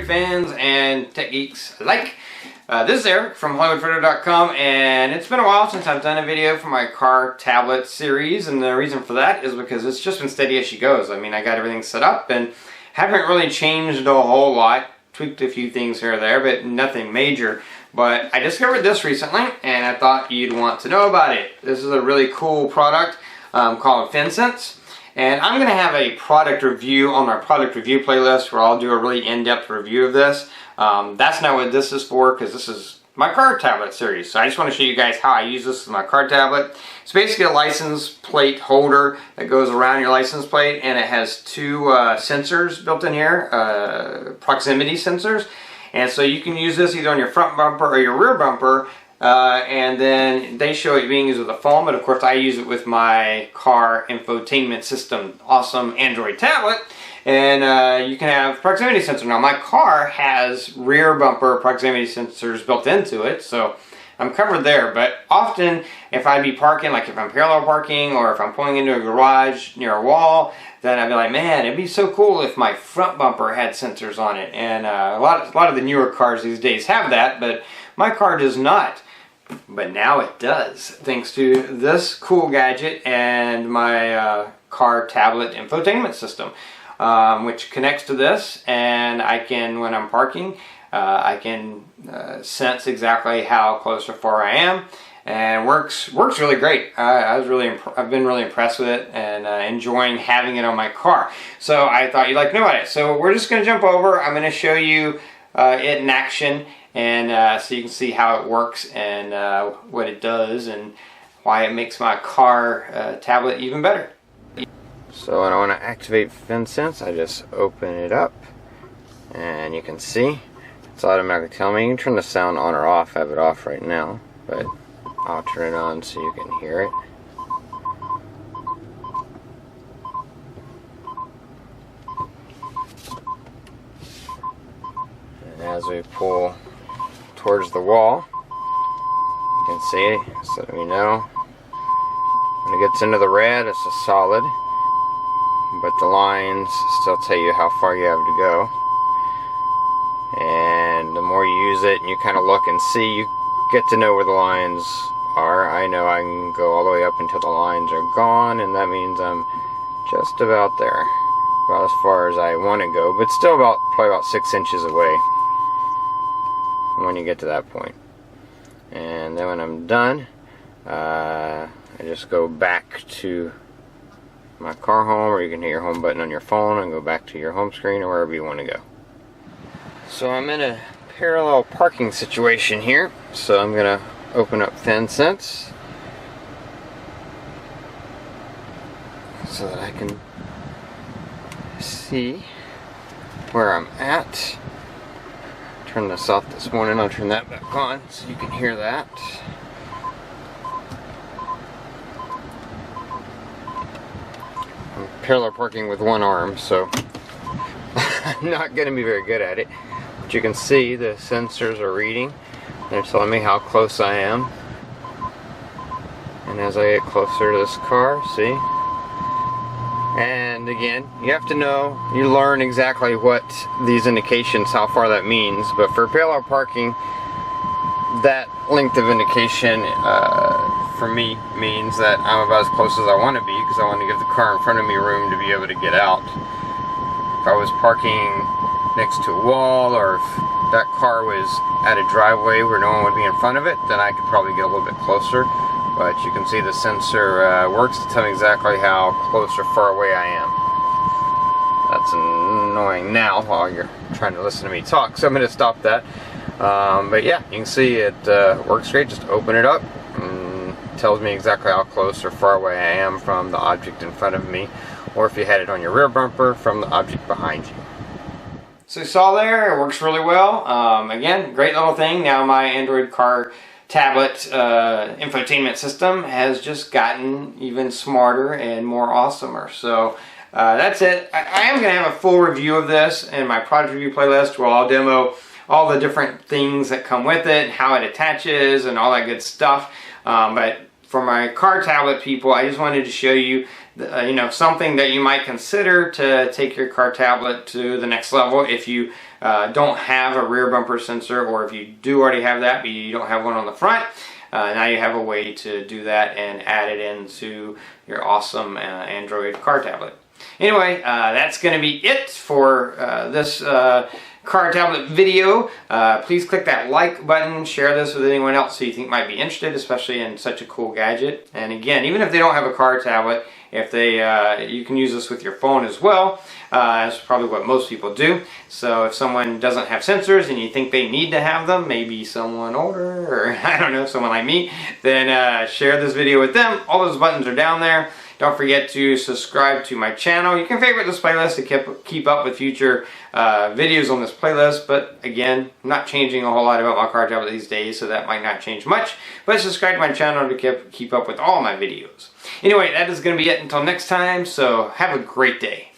fans and tech geeks alike. This is Eric from hollywoodfrodo.com, and it's been a while since I've done a video for my car tablet series, and the reason for that is because it's just been steady as she goes. I mean, I got everything set up and haven't really changed a whole lot, tweaked a few things here or there, but nothing major. But I discovered this recently, and I thought you'd want to know about it. This is a really cool product called FenSens. And I'm going to have a product review on our product review playlist where I'll do a really in-depth review of this. That's not what this is for, because this is my car tablet series. So I just want to show you guys how I use this with my car tablet. It's basically a license plate holder that goes around your license plate, and it has two sensors built in here, proximity sensors. And so you can use this either on your front bumper or your rear bumper. And then they show it being used with a phone, but of course I use it with my car infotainment system, awesome Android tablet, and you can have proximity sensor. Now my car has rear bumper proximity sensors built into it, so I'm covered there. But often if I'd be parking, like if I'm parallel parking or if I'm pulling into a garage near a wall, then I'd be like, man, it'd be so cool if my front bumper had sensors on it. And a lot of the newer cars these days have that, but my car does not. But now it does, thanks to this cool gadget and my car tablet infotainment system, which connects to this, and I can, when I'm parking, I can sense exactly how close or far I am, and works really great. I've been really impressed with it and enjoying having it on my car. So I thought you'd like to know about it. So we're just going to jump over. I'm going to show you it in action, and so you can see how it works and what it does and why it makes my car tablet even better. So when I want to activate FenSens, I just open it up, and you can see it's automatically telling me. You can turn the sound on or off. I have it off right now, but I'll turn it on so you can hear it. And as we pull towards the wall, you can see it, so let me know. When it gets into the red, it's a solid, but the lines still tell you how far you have to go. And the more you use it and you kind of look and see, you get to know where the lines are. I know I can go all the way up until the lines are gone, and that means I'm just about there, about as far as I want to go, but still probably about 6 inches away when you get to that point. And then when I'm done, I just go back to my car home, or you can hit your home button on your phone and go back to your home screen or wherever you want to go. So I'm in a parallel parking situation here, so I'm going to open up FenSens so that I can see where I'm at. Turn this off this morning, I'll turn that back on so you can hear that. I'm parallel parking with one arm, so I'm not going to be very good at it. But you can see the sensors are reading. They're telling me how close I am. And as I get closer to this car, see? And again, you have to know, you learn exactly what these indications, how far that means. But for parallel parking, that length of indication for me means that I'm about as close as I want to be, because I want to give the car in front of me room to be able to get out. If I was parking next to a wall, or if that car was at a driveway where no one would be in front of it, then I could probably get a little bit closer. But you can see the sensor works to tell me exactly how close or far away I am. That's annoying now while you're trying to listen to me talk, so I'm going to stop that. But yeah, you can see it works great. Just open it up, and it tells me exactly how close or far away I am from the object in front of me, or if you had it on your rear bumper, from the object behind you. So you saw there, it works really well. Again, great little thing. Now my Android car tablet infotainment system has just gotten even smarter and more awesomer. So that's it. I am going to have a full review of this in my product review playlist, where I'll demo all the different things that come with it, how it attaches, and all that good stuff. But for my car tablet people, I just wanted to show you something that you might consider to take your car tablet to the next level if you don't have a rear bumper sensor, or if you do already have that but you don't have one on the front, now you have a way to do that and add it into your awesome Android car tablet. Anyway, that's going to be it for this car tablet video. Please click that like button, share this with anyone else who you think might be interested, especially in such a cool gadget. And again, even if they don't have a car tablet, if they you can use this with your phone as well. That's probably what most people do. So if someone doesn't have sensors and you think they need to have them, maybe someone older, or I don't know, someone like me, then share this video with them. All those buttons are down there. Don't forget to subscribe to my channel. You can favorite this playlist to keep up with future videos on this playlist. But again, I'm not changing a whole lot about my car tablet these days, so that might not change much. But subscribe to my channel to keep up with all my videos. Anyway, that is going to be it until next time, so have a great day.